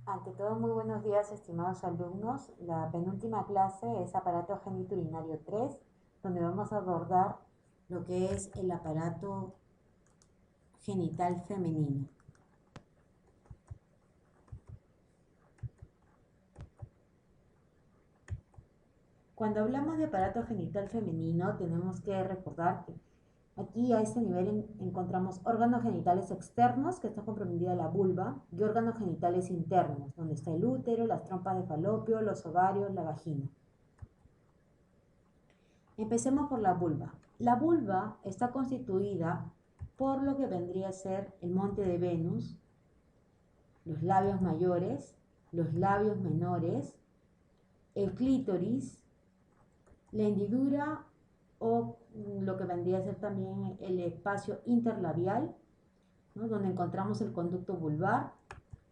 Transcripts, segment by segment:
Ante todo, muy buenos días, estimados alumnos. La penúltima clase es aparato genitourinario 3, donde vamos a abordar lo que es el aparato genital femenino. Cuando hablamos de aparato genital femenino, tenemos que recordar que aquí a este nivel encontramos órganos genitales externos, que está comprendida la vulva, y órganos genitales internos, donde está el útero, las trompas de falopio, los ovarios, la vagina. Empecemos por la vulva. La vulva está constituida por lo que vendría a ser el monte de Venus, los labios mayores, los labios menores, el clítoris, la hendidura o lo que vendría a ser también el espacio interlabial, ¿no?, donde encontramos el conducto vulvar,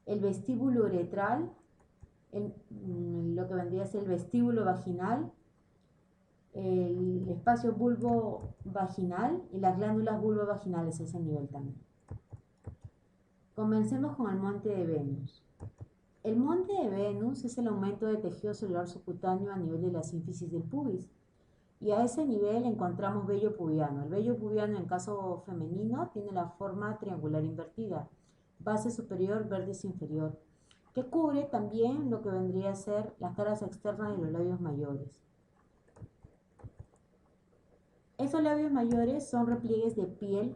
el vestíbulo uretral, lo que vendría a ser el vestíbulo vaginal, el espacio vulvo-vaginal y las glándulas vulvovaginales a ese nivel también. Comencemos con el monte de Venus. El monte de Venus es el aumento de tejido celular subcutáneo a nivel de la sínfisis del pubis. Y a ese nivel encontramos vello pubiano. El vello pubiano en caso femenino tiene la forma triangular invertida, base superior, vértice inferior, que cubre también lo que vendría a ser las caras externas de los labios mayores. Esos labios mayores son repliegues de piel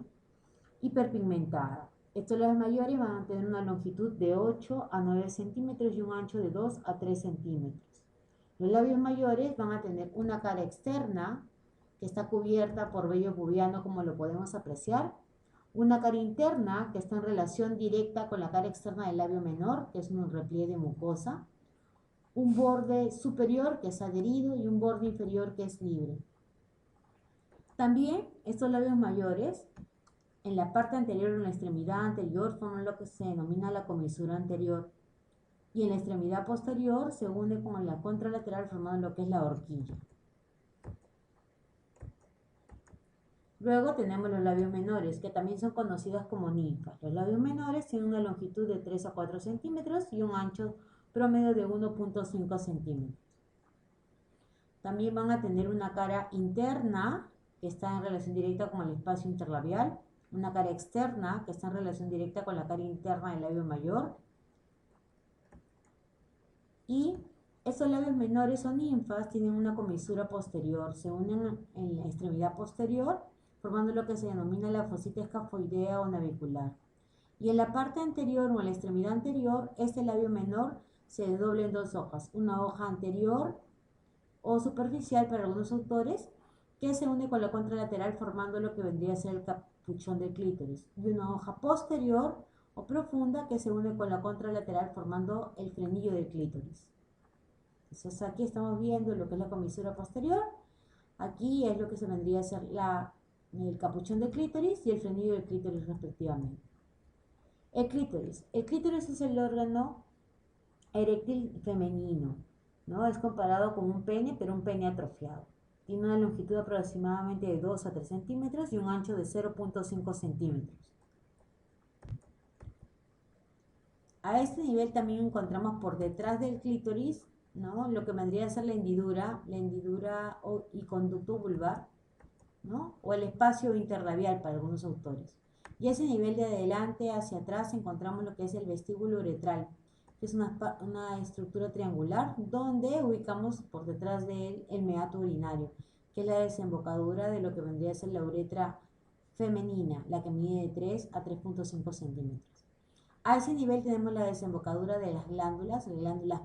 hiperpigmentada. Estos labios mayores van a tener una longitud de 8 a 9 centímetros y un ancho de 2 a 3 centímetros. Los labios mayores van a tener una cara externa que está cubierta por vello pubiano, como lo podemos apreciar, una cara interna que está en relación directa con la cara externa del labio menor, que es un repliegue de mucosa, un borde superior que es adherido y un borde inferior que es libre. También estos labios mayores, en la parte anterior o en la extremidad anterior, forman lo que se denomina la comisura anterior, y en la extremidad posterior se une con la contralateral formando lo que es la horquilla. Luego tenemos los labios menores, que también son conocidos como ninfas. Los labios menores tienen una longitud de 3 a 4 centímetros y un ancho promedio de 1.5 centímetros. También van a tener una cara interna, que está en relación directa con el espacio interlabial, una cara externa, que está en relación directa con la cara interna del labio mayor, y estos labios menores o ninfas tienen una comisura posterior, se unen en la extremidad posterior, formando lo que se denomina la fosita escafoidea o navicular. Y en la parte anterior o en la extremidad anterior, este labio menor se desdobla en dos hojas, una hoja anterior o superficial para algunos autores, que se une con la contralateral formando lo que vendría a ser el capuchón del clítoris, y una hoja posterior o profunda que se une con la contralateral formando el frenillo del clítoris. Entonces aquí estamos viendo lo que es la comisura posterior, aquí es lo que se vendría a ser el capuchón del clítoris y el frenillo del clítoris respectivamente. El clítoris es el órgano eréctil femenino, ¿no? Es comparado con un pene, pero un pene atrofiado. Tiene una longitud aproximadamente de 2 a 3 centímetros y un ancho de 0.5 centímetros. A este nivel también encontramos por detrás del clítoris, ¿no?, lo que vendría a ser la hendidura y conducto vulvar, ¿no?, o el espacio interlabial para algunos autores. Y a ese nivel de adelante hacia atrás encontramos lo que es el vestíbulo uretral, que es una estructura triangular donde ubicamos por detrás de él el meato urinario, que es la desembocadura de lo que vendría a ser la uretra femenina, la que mide de 3 a 3.5 centímetros. A ese nivel tenemos la desembocadura de las glándulas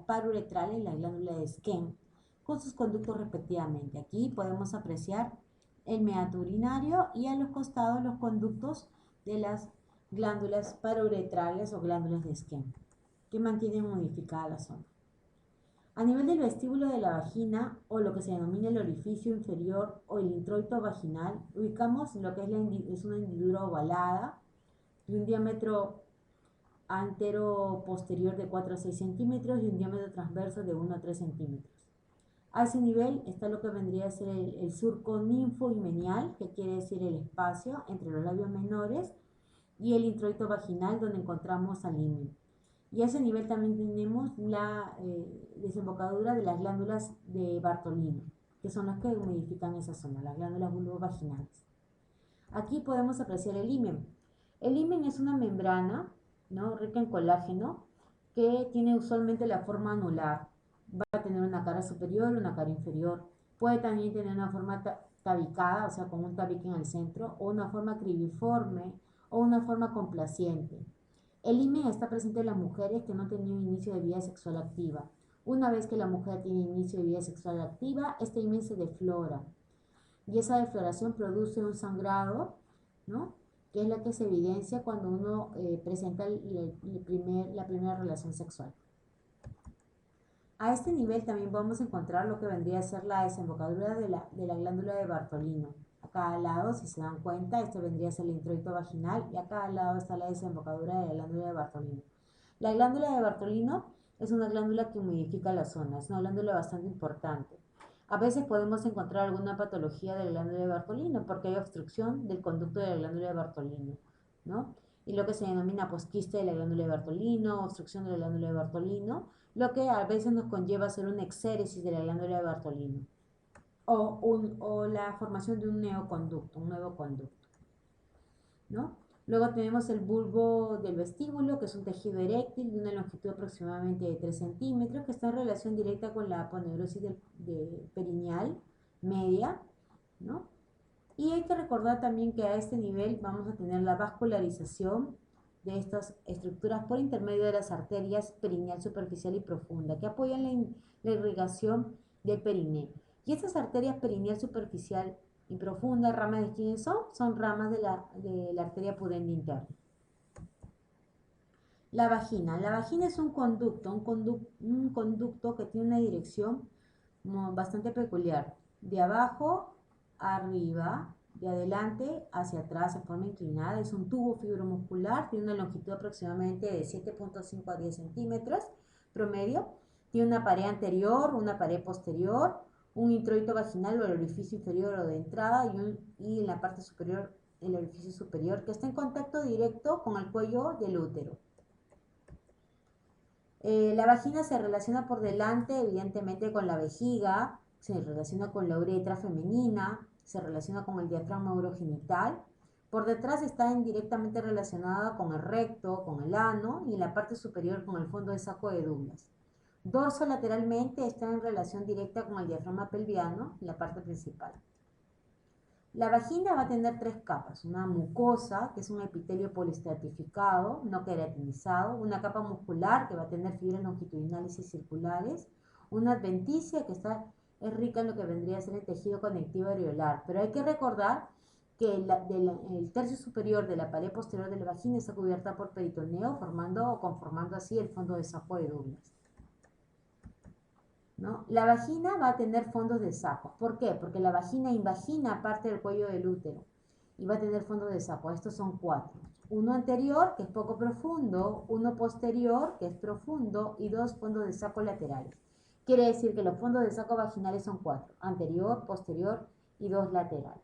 paruretrales y la glándula de Skene, con sus conductos respectivamente. Aquí podemos apreciar el meato urinario y a los costados los conductos de las glándulas paruretrales o glándulas de Skene, que mantienen unificada la zona. A nivel del vestíbulo de la vagina, o lo que se denomina el orificio inferior o el introito vaginal, ubicamos lo que es una hendidura ovalada de un diámetro antero-posterior de 4 a 6 centímetros y un diámetro transverso de 1 a 3 centímetros. A ese nivel está lo que vendría a ser el surco ninfohimenial, que quiere decir el espacio entre los labios menores, y el introito vaginal, donde encontramos al himen. Y a ese nivel también tenemos la desembocadura de las glándulas de Bartolino, que son las que humidifican esa zona, las glándulas vulvovaginales. Aquí podemos apreciar el himen. El himen es una membrana, ¿no?, rica en colágeno, que tiene usualmente la forma anular. Va a tener una cara superior, una cara inferior. Puede también tener una forma tabicada, o sea, con un tabique en el centro, o una forma cribiforme, o una forma complaciente. El himen está presente en las mujeres que no han tenido inicio de vida sexual activa. Una vez que la mujer tiene inicio de vida sexual activa, este himen se deflora. Y esa defloración produce un sangrado, ¿no?, que es la que se evidencia cuando uno presenta la primera relación sexual. A este nivel también vamos a encontrar lo que vendría a ser la desembocadura de la glándula de Bartolino. Acá al lado, si se dan cuenta, esto vendría a ser el introito vaginal y acá al lado está la desembocadura de la glándula de Bartolino. La glándula de Bartolino es una glándula que humidifica la zona, es una glándula bastante importante. A veces podemos encontrar alguna patología de la glándula de Bartolino porque hay obstrucción del conducto de la glándula de Bartolino, ¿no? Y lo que se denomina pues quiste de la glándula de Bartolino, obstrucción de la glándula de Bartolino, lo que a veces nos conlleva hacer una exéresis de la glándula de Bartolino o la formación de un neoconducto, un nuevo conducto, ¿no? Luego tenemos el bulbo del vestíbulo, que es un tejido eréctil de una longitud aproximadamente de 3 centímetros, que está en relación directa con la aponeurosis perineal media, ¿no? Y hay que recordar también que a este nivel vamos a tener la vascularización de estas estructuras por intermedio de las arterias perineal superficial y profunda, que apoyan la irrigación del perineo. Y estas arterias perineal superficial y profunda, ramas de quiénes son? Son ramas de la arteria pudenda interna. La vagina es un conducto, un conducto que tiene una dirección bastante peculiar. De abajo arriba, de adelante hacia atrás en forma inclinada. Es un tubo fibromuscular, tiene una longitud aproximadamente de 7.5 a 10 centímetros promedio. Tiene una pared anterior, una pared posterior, un introito vaginal o el orificio inferior o de entrada y en la parte superior el orificio superior que está en contacto directo con el cuello del útero. La vagina se relaciona por delante, evidentemente, con la vejiga, se relaciona con la uretra femenina, se relaciona con el diafragma urogenital. Por detrás está indirectamente relacionada con el recto, con el ano y en la parte superior con el fondo de saco de Douglas. Dorso lateralmente está en relación directa con el diafragma pelviano en la parte principal. La vagina va a tener 3 capas, una mucosa, que es un epitelio poliestratificado, no queratinizado, una capa muscular, que va a tener fibras longitudinales y circulares, una adventicia, que es rica en lo que vendría a ser el tejido conectivo areolar, pero hay que recordar que el tercio superior de la pared posterior de la vagina está cubierta por peritoneo, conformando así el fondo de saco de Douglas, ¿no? La vagina va a tener fondos de saco. ¿Por qué? Porque la vagina invagina parte del cuello del útero y va a tener fondos de saco. Estos son 4. Uno anterior, que es poco profundo, uno posterior, que es profundo, y 2 fondos de saco laterales. Quiere decir que los fondos de saco vaginales son 4. Anterior, posterior y 2 laterales.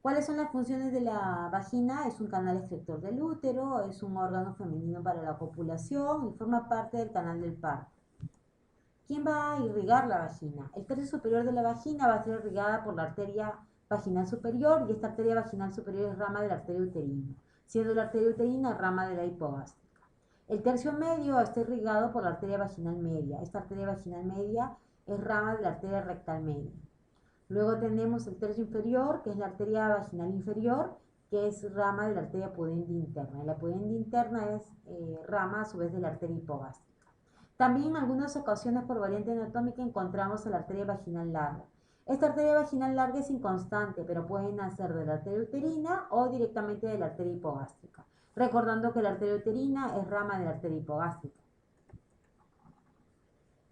¿Cuáles son las funciones de la vagina? Es un canal excretor del útero, es un órgano femenino para la copulación y forma parte del canal del parto. ¿Quién va a irrigar la vagina? El tercio superior de la vagina va a ser irrigada por la arteria vaginal superior y esta arteria vaginal superior es rama de la arteria uterina, siendo la arteria uterina rama de la hipogástrica. El tercio medio está irrigado por la arteria vaginal media. Esta arteria vaginal media es rama de la arteria rectal media. Luego tenemos el tercio inferior, que es la arteria vaginal inferior, que es rama de la arteria pudenda interna. Y la pudenda interna es rama a su vez de la arteria hipogástrica. También en algunas ocasiones por variante anatómica encontramos la arteria vaginal larga. Esta arteria vaginal larga es inconstante, pero puede nacer de la arteria uterina o directamente de la arteria hipogástrica. Recordando que la arteria uterina es rama de la arteria hipogástrica.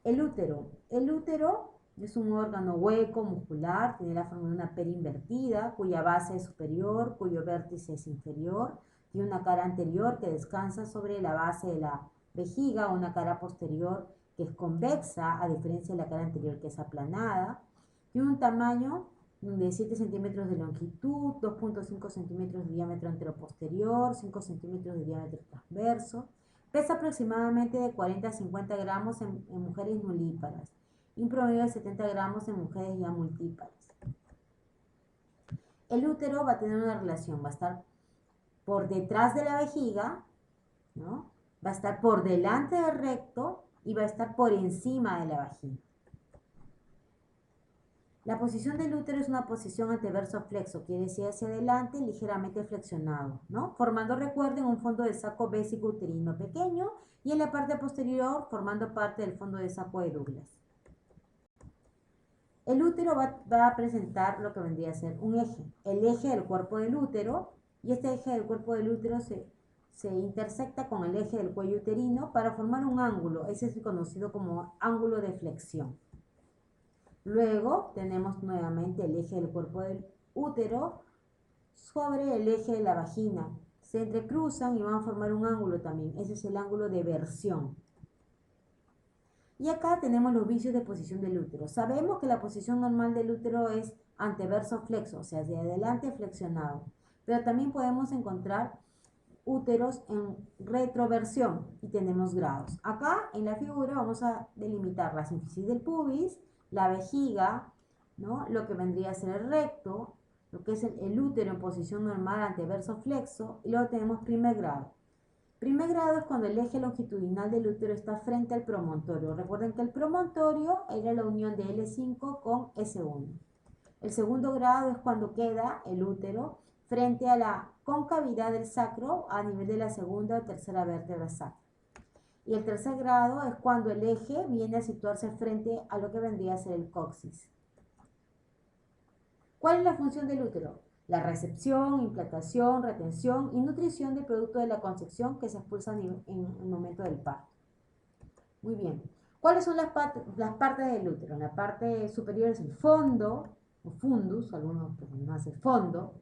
El útero. El útero es un órgano hueco, muscular, tiene la forma de una pera invertida, cuya base es superior, cuyo vértice es inferior, tiene una cara anterior que descansa sobre la base de la vejiga, una cara posterior que es convexa, a diferencia de la cara anterior que es aplanada, tiene un tamaño de 7 centímetros de longitud, 2.5 centímetros de diámetro anteroposterior, 5 centímetros de diámetro transverso. Pesa aproximadamente de 40 a 50 gramos en mujeres nulíparas y un promedio de 70 gramos en mujeres ya multíparas. El útero va a tener una relación, va a estar por detrás de la vejiga, ¿no? Va a estar por delante del recto y va a estar por encima de la vagina. La posición del útero es una posición anteverso flexo, quiere decir hacia adelante, ligeramente flexionado, ¿no? Formando, recuerden, un fondo de saco bésico uterino pequeño y en la parte posterior formando parte del fondo de saco de Douglas. El útero va a presentar lo que vendría a ser un eje, el eje del cuerpo del útero, y este eje del cuerpo del útero se intersecta con el eje del cuello uterino para formar un ángulo, ese es conocido como ángulo de flexión. Luego tenemos nuevamente el eje del cuerpo del útero sobre el eje de la vagina. Se entrecruzan y van a formar un ángulo también. Ese es el ángulo de versión. Y acá tenemos los vicios de posición del útero. Sabemos que la posición normal del útero es anteverso flexo, o sea, hacia adelante flexionado. Pero también podemos encontrar úteros en retroversión y tenemos grados. Acá en la figura vamos a delimitar la sínfisis del pubis, la vejiga, ¿no? Lo que vendría a ser el recto, lo que es el útero en posición normal anteverso flexo, y luego tenemos primer grado. Primer grado es cuando el eje longitudinal del útero está frente al promontorio. Recuerden que el promontorio era la unión de L5 con S1. El segundo grado es cuando queda el útero frente a la concavidad del sacro a nivel de la segunda o tercera vértebra sacra. Y el tercer grado es cuando el eje viene a situarse frente a lo que vendría a ser el coxis. ¿Cuál es la función del útero? La recepción, implantación, retención y nutrición del producto de la concepción que se expulsa en el momento del parto. Muy bien. ¿Cuáles son las partes del útero? En la parte superior es el fondo, o fundus, algunos más el fondo,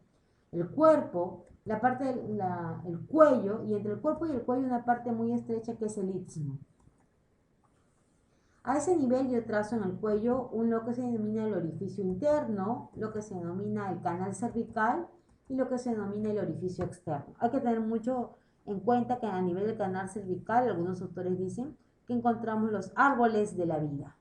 el cuerpo, la parte el cuello, y entre el cuerpo y el cuello una parte muy estrecha que es el istmo. A ese nivel yo trazo en el cuello lo que se denomina el orificio interno, lo que se denomina el canal cervical y lo que se denomina el orificio externo. Hay que tener mucho en cuenta que a nivel del canal cervical, algunos autores dicen que encontramos los árboles de la vida.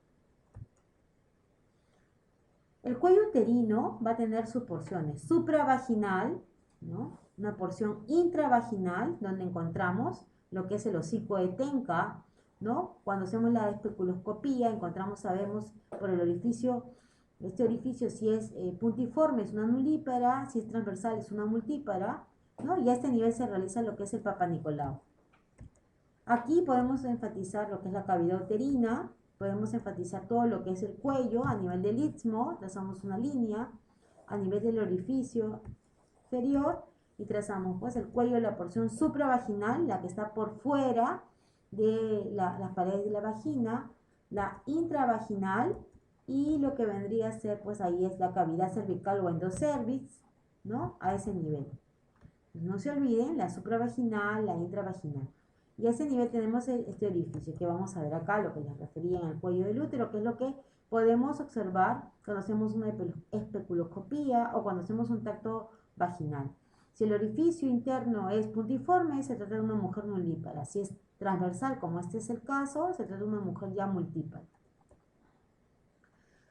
El cuello uterino va a tener sus porciones supravaginal, ¿no? Una porción intravaginal donde encontramos lo que es el hocico de Tenca, ¿no? Cuando hacemos la especuloscopía encontramos, sabemos por el orificio, este orificio si es puntiforme es una nulípara, si es transversal es una multípara, ¿no? Y a este nivel se realiza lo que es el Papanicolau. Aquí podemos enfatizar lo que es la cavidad uterina, podemos enfatizar todo lo que es el cuello a nivel del istmo, trazamos una línea a nivel del orificio inferior y trazamos pues el cuello, la porción supravaginal, la que está por fuera de las paredes de la vagina, la intravaginal y lo que vendría a ser pues ahí es la cavidad cervical o endocervix, ¿no? A ese nivel. No se olviden la supravaginal, la intravaginal. Y a ese nivel tenemos este orificio que vamos a ver acá, lo que les refería en el cuello del útero, que es lo que podemos observar cuando hacemos una especuloscopía o cuando hacemos un tacto vaginal. Si el orificio interno es puntiforme, se trata de una mujer nulípara. Si es transversal, como este es el caso, se trata de una mujer ya multípara.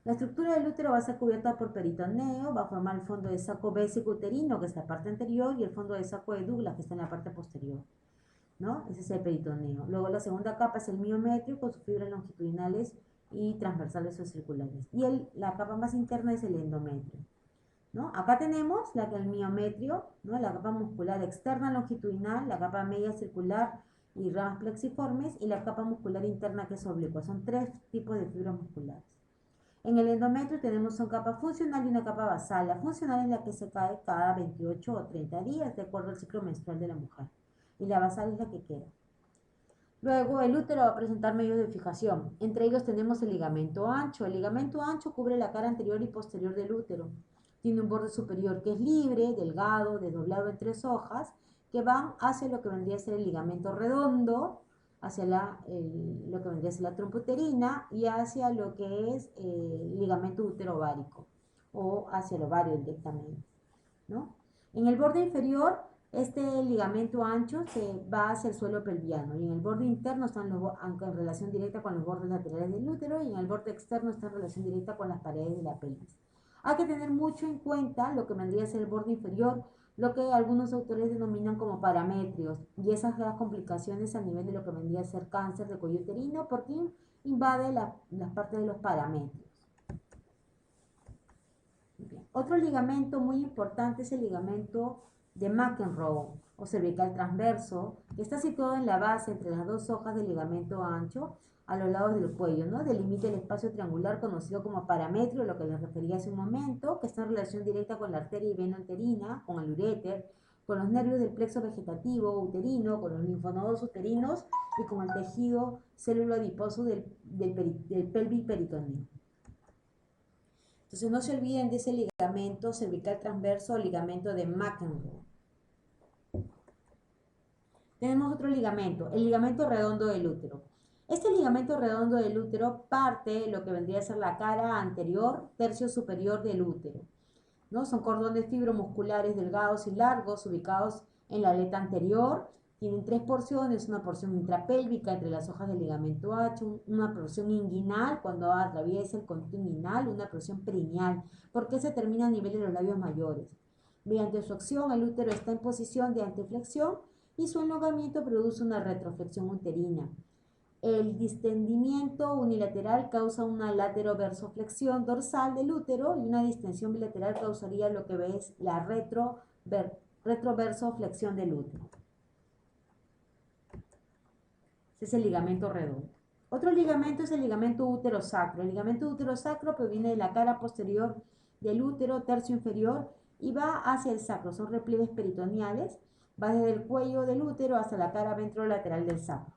La estructura del útero va a ser cubierta por peritoneo, va a formar el fondo de saco bésico uterino, que es la parte anterior, y el fondo de saco de Douglas, que está en la parte posterior, ¿no? Ese es el peritoneo. Luego la segunda capa es el miometrio, con sus fibras longitudinales y transversales o circulares. Y la capa más interna es el endometrio, ¿no? Acá tenemos el miometrio, ¿no? La capa muscular externa longitudinal, la capa media circular y ramas plexiformes, y la capa muscular interna que es oblicua. Son tres tipos de fibras musculares. En el endometrio tenemos una capa funcional y una capa basal. La funcional es la que se cae cada 28 o 30 días, de acuerdo al ciclo menstrual de la mujer. Y la basal es la que queda. Luego el útero va a presentar medios de fijación. Entre ellos tenemos el ligamento ancho. El ligamento ancho cubre la cara anterior y posterior del útero. Tiene un borde superior que es libre, delgado, desdoblado en 3 hojas, que van hacia lo que vendría a ser el ligamento redondo, hacia lo que vendría a ser la trompa uterina y hacia lo que es el ligamento uterovárico o hacia el ovario directamente, ¿no? En el borde inferior, este ligamento ancho se va hacia el suelo pelviano y en el borde interno están en relación directa con los bordes laterales del útero y en el borde externo está en relación directa con las paredes de la pelvis. Hay que tener mucho en cuenta lo que vendría a ser el borde inferior, lo que algunos autores denominan como parametrios, y esas complicaciones a nivel de lo que vendría a ser cáncer de cuello uterino porque invade las partes de los parametrios. Bien. Otro ligamento muy importante es el ligamento de McEnroe o cervical transverso, que está situado en la base entre las dos hojas del ligamento ancho a los lados del cuello, ¿no? Delimita el espacio triangular conocido como parametrio, lo que les refería hace un momento, que está en relación directa con la arteria y vena uterina, con el uréter, con los nervios del plexo vegetativo uterino, con los linfonodos uterinos y con el tejido célula adiposo del pelvis peritoneo. Entonces no se olviden de ese ligamento cervical transverso o ligamento de McEnroe. Tenemos otro ligamento, el ligamento redondo del útero. Este ligamento redondo del útero parte lo que vendría a ser la cara anterior, tercio superior del útero, ¿no? Son cordones fibromusculares delgados y largos ubicados en la aleta anterior. Tienen tres porciones, una porción intrapélvica entre las hojas del ligamento ancho, una porción inguinal cuando atraviesa el conducto inguinal, una porción perineal, porque se termina a nivel de los labios mayores. Mediante su acción, el útero está en posición de anteflexión y su elongamiento produce una retroflexión uterina. El distendimiento unilateral causa una lateroversoflexión dorsal del útero y una distensión bilateral causaría lo que ves la retroversoflexión del útero. Ese es el ligamento redondo. Otro ligamento es el ligamento útero-sacro. El ligamento útero-sacro proviene de la cara posterior del útero, tercio inferior, y va hacia el sacro. Son repliegues peritoneales. Va desde el cuello del útero hasta la cara ventrolateral del sacro.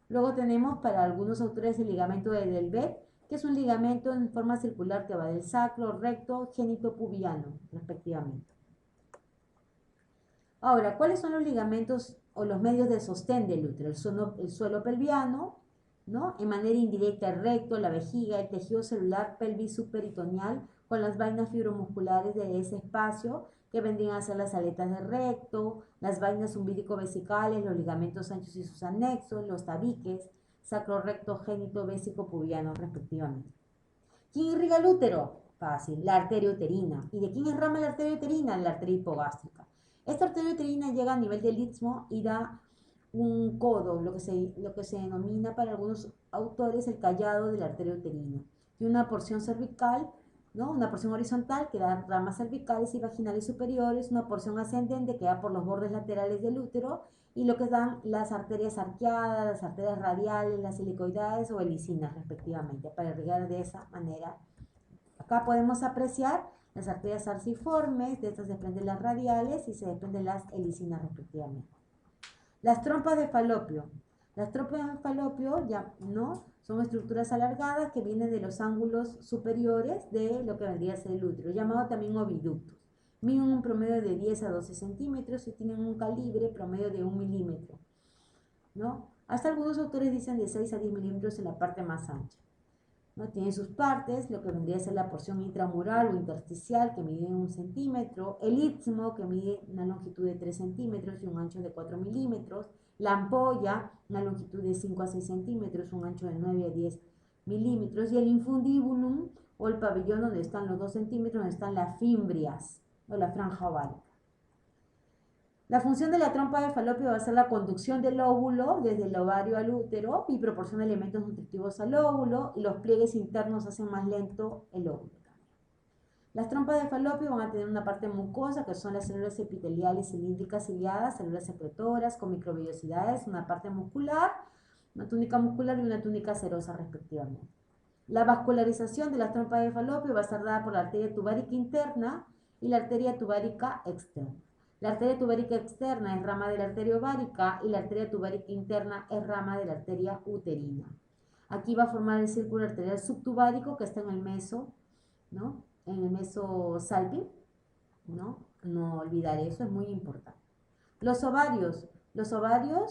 Luego tenemos para algunos autores el ligamento de Delbecq, que es un ligamento en forma circular que va del sacro, recto, génito pubiano, respectivamente. Ahora, ¿cuáles son los ligamentos o los medios de sostén del útero? El suelo pelviano, ¿no? En manera indirecta el recto, la vejiga, el tejido celular pelvis subperitoneal con las vainas fibromusculares de ese espacio que vendrían a ser las aletas del recto, las vainas umbílico-vesicales, los ligamentos anchos y sus anexos, los tabiques, sacro, recto, génito, vésico, pubiano, respectivamente. ¿Quién irriga el útero? Fácil, la arteria uterina. ¿Y de quién es rama la arteria uterina? La arteria hipogástrica. Esta arteria uterina llega a nivel del istmo y da un codo, lo que se denomina para algunos autores el callado de la arteria uterina. Tiene una porción cervical, ¿no? Una porción horizontal que da ramas cervicales y vaginales superiores, una porción ascendente que da por los bordes laterales del útero y lo que dan las arterias arqueadas, las arterias radiales, las helicoidales o helicinas respectivamente, para irrigar de esa manera. Acá podemos apreciar las arterias arciformes, de estas se desprenden las radiales y se desprenden las helicinas respectivamente. Las trompas de falopio. Las trompas de falopio ya, ¿no? Son estructuras alargadas que vienen de los ángulos superiores de lo que vendría a ser el útero, llamado también oviductos. Miden un promedio de 10 a 12 centímetros y tienen un calibre promedio de 1 milímetro, ¿no? Hasta algunos autores dicen de 6 a 10 milímetros en la parte más ancha, ¿no? Tiene sus partes, lo que vendría a ser la porción intramural o intersticial, que mide 1 centímetro, el istmo, que mide una longitud de 3 centímetros y un ancho de 4 milímetros, la ampolla, una longitud de 5 a 6 centímetros, un ancho de 9 a 10 milímetros, y el infundibulum, o el pabellón donde están los 2 centímetros, donde están las fimbrias, o la franja ovárica. La función de la trompa de falopio va a ser la conducción del óvulo desde el ovario al útero y proporciona elementos nutritivos al óvulo, y los pliegues internos hacen más lento el óvulo. Las trompas de falopio van a tener una parte mucosa, que son las células epiteliales cilíndricas ciliadas, células secretoras con microvellosidades, una parte muscular, una túnica muscular y una túnica serosa respectivamente. La vascularización de las trompas de falopio va a estar dada por la arteria tubárica interna y la arteria tubárica externa. La arteria tubárica externa es rama de la arteria ovárica y la arteria tubárica interna es rama de la arteria uterina. Aquí va a formar el círculo arterial subtubárico que está en el meso, ¿no? En el mesosalping, ¿no? No olvidar eso, es muy importante. Los ovarios,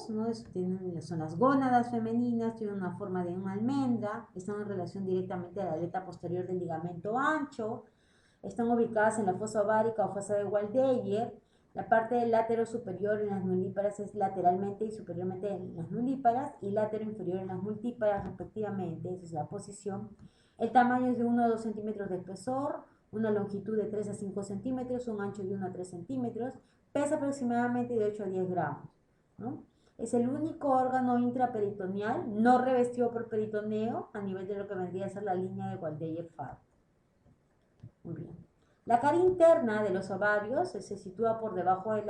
¿no? Son las gónadas femeninas, tienen una forma de una almendra, están en relación directamente a la aleta posterior del ligamento ancho, están ubicadas en la fosa ovárica o fosa de Waldeyer. La parte del látero superior en las nulíparas es lateralmente y superiormente en las nulíparas y látero inferior en las multíparas respectivamente. Esa es la posición. El tamaño es de 1 a 2 centímetros de espesor, una longitud de 3 a 5 centímetros, un ancho de 1 a 3 centímetros, pesa aproximadamente de 8 a 10 gramos, ¿no? Es el único órgano intraperitoneal no revestido por peritoneo a nivel de lo que vendría a ser la línea de Waldeyer-Fabry. Muy bien. La cara interna de los ovarios se sitúa por debajo de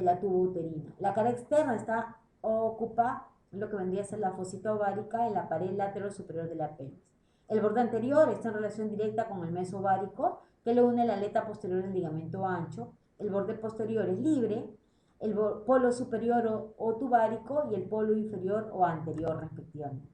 la tuba uterina. La cara externa ocupa lo que vendría a ser la fosita ovárica en la pared lateral superior de la pelvis. El borde anterior está en relación directa con el meso ovárico, que lo une la aleta posterior del ligamento ancho. El borde posterior es libre, el polo superior o tubario y el polo inferior o anterior respectivamente.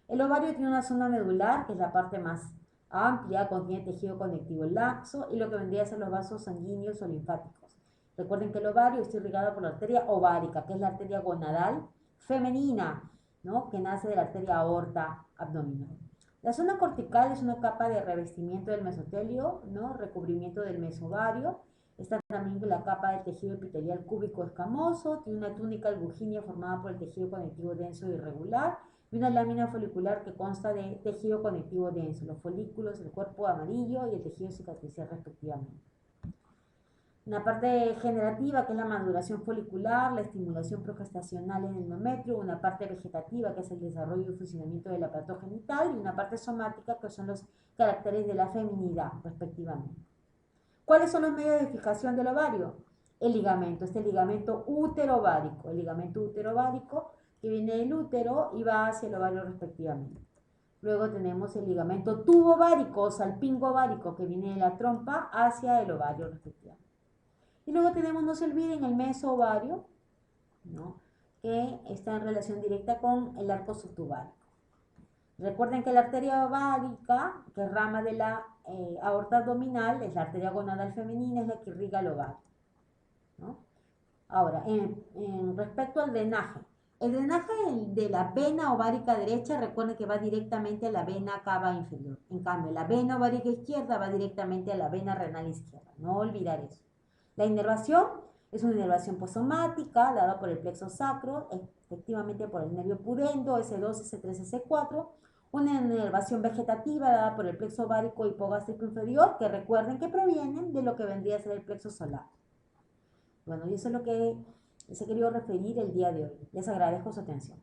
El ovario tiene una zona medular, que es la parte más amplia, contiene tejido conectivo laxo y lo que vendría a ser los vasos sanguíneos o linfáticos. Recuerden que el ovario está irrigado por la arteria ovárica, que es la arteria gonadal femenina, ¿no? Que nace de la arteria aorta abdominal. La zona cortical es una capa de revestimiento del mesotelio, ¿no? Recubrimiento del mesovario. Está también la capa del tejido epitelial cúbico escamoso, tiene una túnica albuginea formada por el tejido conectivo denso e irregular y una lámina folicular que consta de tejido conectivo denso, los folículos, el cuerpo amarillo y el tejido cicatricial respectivamente. Una parte generativa, que es la maduración folicular, la estimulación progestacional en el endometrio, una parte vegetativa, que es el desarrollo y funcionamiento del aparato genital, y una parte somática, que son los caracteres de la feminidad, respectivamente. ¿Cuáles son los medios de fijación del ovario? El ligamento, este ligamento útero-ovárico, el ligamento útero-ovárico que viene del útero y va hacia el ovario respectivamente. Luego tenemos el ligamento tubo-ovárico o salpingo-ovárico que viene de la trompa hacia el ovario respectivamente. Y luego tenemos, no se olviden, el meso-ovario, ¿no? Que está en relación directa con el arco subtubario. Recuerden que la arteria ovárica, que es rama de la aorta abdominal, es la arteria gonadal femenina, es la que irriga el ovario, ¿no? Ahora, respecto al drenaje, el drenaje de la vena ovárica derecha, recuerden que va directamente a la vena cava inferior. En cambio, la vena ovárica izquierda va directamente a la vena renal izquierda. No olvidar eso. La inervación es una inervación posomática dada por el plexo sacro, efectivamente por el nervio pudendo, S2, S3, S4. Una inervación vegetativa dada por el plexo ovárico hipogástrico inferior, que recuerden que provienen de lo que vendría a ser el plexo solar. Bueno, y eso es lo que les he querido referir el día de hoy. Les agradezco su atención.